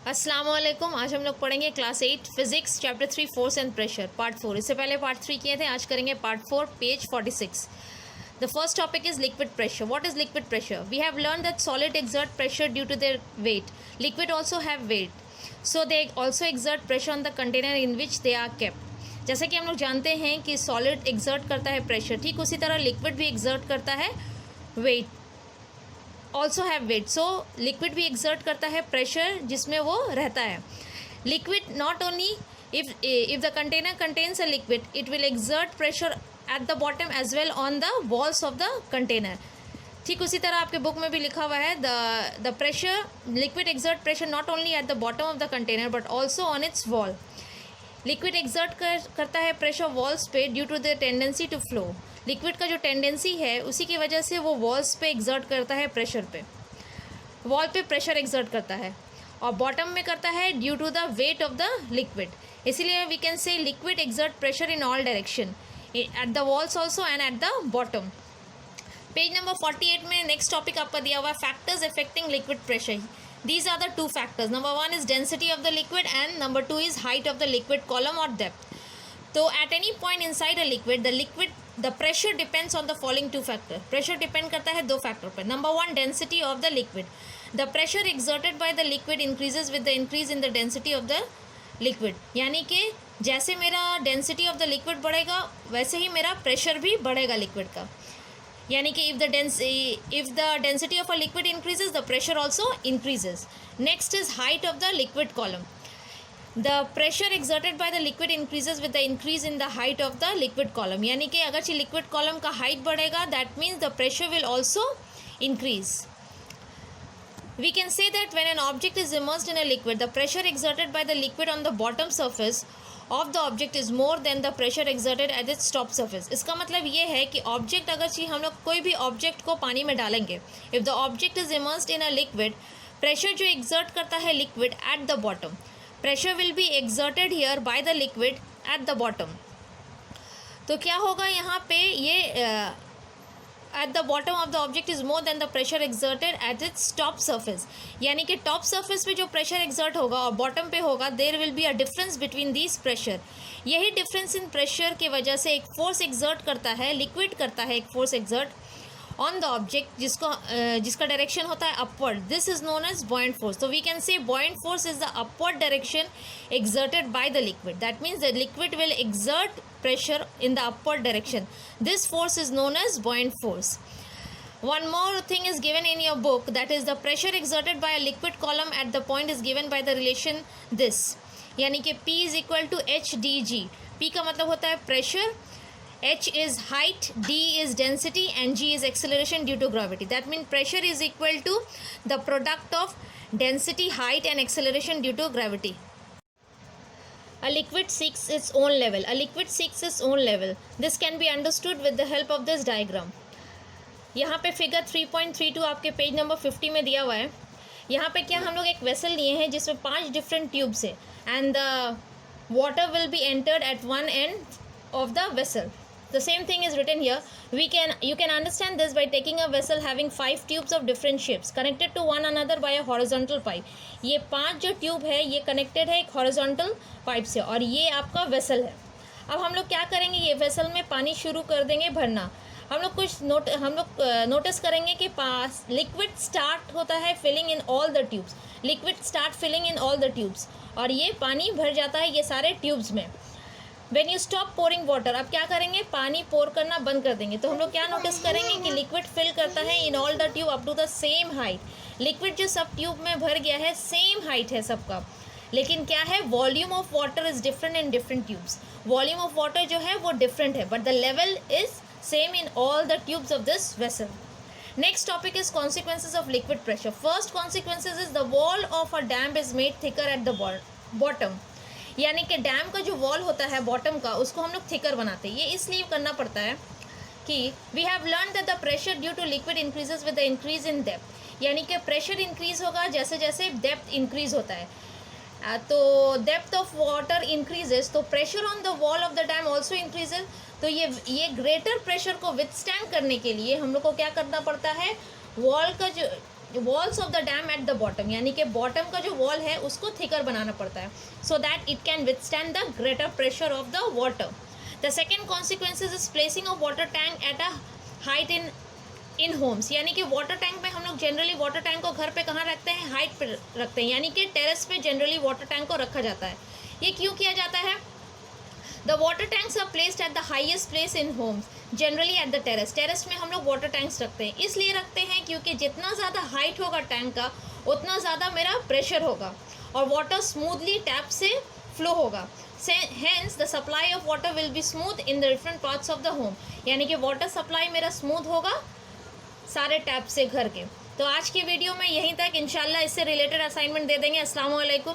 अस्सलाम वालेकुम। आज हम लोग पढ़ेंगे class 8 physics chapter 3 force and pressure part 4। इससे पहले पार्ट 3 किए थे, आज करेंगे part 4 page 46। The first topic is liquid pressure. What is liquid pressure? We have learn that solid exert pressure due to their weight. Liquid also have weight, so they also exert pressure on the container in which they are kept. जैसे कि हम लोग जानते हैं कि solid exert करता है pressure, ठीक उसी तरह लिक्विड भी एक्सर्ट करता है weight, also have weight. So liquid भी एक्सर्ट करता है प्रेशर जिसमें वो रहता है। Liquid not only if the container contains a liquid, it will exert pressure at the bottom as well on the walls of the container। ठीक उसी तरह आपके बुक में भी लिखा हुआ है the pressure liquid exert pressure not only at the bottom of the container but also on its wall। Liquid exert करता है प्रेशर वॉल्स पे due to the tendency to flow. Liquid का जो टेंडेंसी है उसी की वजह से वो वॉल्स पे एक्सर्ट करता है, प्रेशर पे, वॉल पे प्रेशर एक्सर्ट करता है, और बॉटम में करता है due to the weight of the liquid. इसीलिए we can say liquid exert pressure in all direction, at the walls also and at the bottom. Page number 48 में नेक्स्ट टॉपिक आपका दिया हुआ है factors affecting liquid pressure. These are the two factors. Number one is density of the liquid and number two is height of the liquid column or depth. So at any point inside a liquid, the pressure depends on the following two factors. Pressure depend करता है दो factor पर. Number one, density of the liquid. The pressure exerted by the liquid increases with the increase in the density of the liquid. यानी कि जैसे मेरा density of the liquid बढ़ेगा वैसे ही मेरा pressure भी बढ़ेगा liquid का। यानी कि if the density of a liquid increases, the pressure also increases. Next is height of the liquid column. The pressure exerted by the liquid increases with the increase in the height of the liquid column. यानी कि अगर से liquid column का height बढ़ेगा, that means the pressure will also increase. We can say that when an object is immersed in a liquid, the pressure exerted by the liquid on the bottom surface of the object is more than the pressure exerted at its top surface. इसका मतलब ये है कि object अगर चाहिए हम लोग कोई भी ऑब्जेक्ट को पानी में डालेंगे, if the object is immersed in a liquid, pressure जो एक्सर्ट करता है liquid at the bottom, pressure will be exerted here by the liquid at the bottom. तो क्या होगा यहाँ पे, ये at the bottom of the object is more than the pressure exerted at its top surface। यानी कि top surface पे जो प्रेशर एक्सर्ट होगा और बॉटम पे होगा, there will be a difference between these pressure. यही डिफरेंस इन प्रेशर की वजह से एक फोर्स एक्सर्ट करता है, लिक्विड करता है एक force exert on the object जिसका डायरेक्शन होता है upward. This is known as buoyant force। तो we can say buoyant force is the upward direction exerted by the liquid. That means the liquid will exert pressure in the upward direction. This force is known as buoyant force. One more thing is given in your book, that is the pressure exerted by a liquid column at the point is given by the relation this। यानी कि P is equal to HdG। P का मतलब होता है pressure, H is height, D is density and G is acceleration due to gravity. That means pressure is equal to the product of density, height and acceleration due to gravity. A liquid seeks its own level. A liquid seeks its own level. This can be understood with the help of this diagram. यहाँ पे figure 3.32 आपके page number 50 में दिया हुआ है। यहाँ पे क्या हम लोग एक वेसल लिए हैं जिसमें 5 डिफरेंट ट्यूब्स है and the water will be entered at one end of the vessel. The same thing is written here. You can understand this by taking a vessel having 5 tubes of different shapes connected to one another by a horizontal pipe. ये 5 जो tube है ये connected है एक horizontal pipe से और ये आपका वेसल है। अब हम लोग क्या करेंगे, ये वेसल में पानी शुरू कर देंगे भरना। हम लोग नोटिस करेंगे कि लिक्विड स्टार्ट होता है filling in all the tubes. Liquid start filling in all the tubes और ये पानी भर जाता है ये सारे ट्यूब्स में। When you stop pouring water, अब क्या करेंगे, पानी पोर करना बंद कर देंगे। तो हम लोग क्या नोटिस करेंगे कि लिक्विड फिल करता है in all the tube up to the same height. Liquid जो सब ट्यूब में भर गया है सेम हाइट है सबका, लेकिन क्या है, volume of water is different in different tubes. Volume of water जो है वो डिफरेंट है but the level is same in all the tubes of this vessel. Next topic is consequences of liquid pressure. First consequences is the wall of a dam is made thicker at the bottom. यानी कि dam का जो wall होता है bottom का उसको हम लोग थिकर बनाते हैं। ये इसलिए करना पड़ता है कि we have learn that the pressure due to liquid increases with the increase in depth. यानी कि प्रेशर इंक्रीज होगा जैसे जैसे डेप्थ इंक्रीज होता है। तो डेप्थ ऑफ वाटर इंक्रीजेज तो pressure on the wall of the dam also increases. तो ये ग्रेटर प्रेशर को विथस्टैंड करने के लिए हम लोग को क्या करना पड़ता है, वॉल का जो walls of the dam eight the bottom, यानी कि बॉटम का जो वॉल है उसको थिकर बनाना पड़ता है so that it can withstand the greater pressure of the water. The second consequences is placing of water tank at a height in Holmes, यानी कि वाटर टैंक में हम लोग जनरली वाटर टैंक को घर पे कहाँ रखते हैं, हाइट पे रखते हैं, यानी कि टेरेस पे जनरली वाटर टैंक को रखा जाता है। ये क्यों किया जाता है? The water tanks are placed at the highest place in homes, generally at the terrace. Terrace में हम लोग वाटर टैंक्स रखते हैं, इसलिए रखते हैं क्योंकि जितना ज़्यादा हाइट होगा टैंक का उतना ज़्यादा मेरा प्रेशर होगा और वाटर स्मूथली टैप से फ्लो होगा। Hence the supply of water will be smooth in the different parts of the home, यानी कि वाटर सप्लाई मेरा स्मूथ होगा सारे टैप से घर के। तो आज की वीडियो में यहीं तक, इंशाल्लाह इससे रिलेटेड असाइनमेंट दे देंगे। अस्सलाम वालेकुम।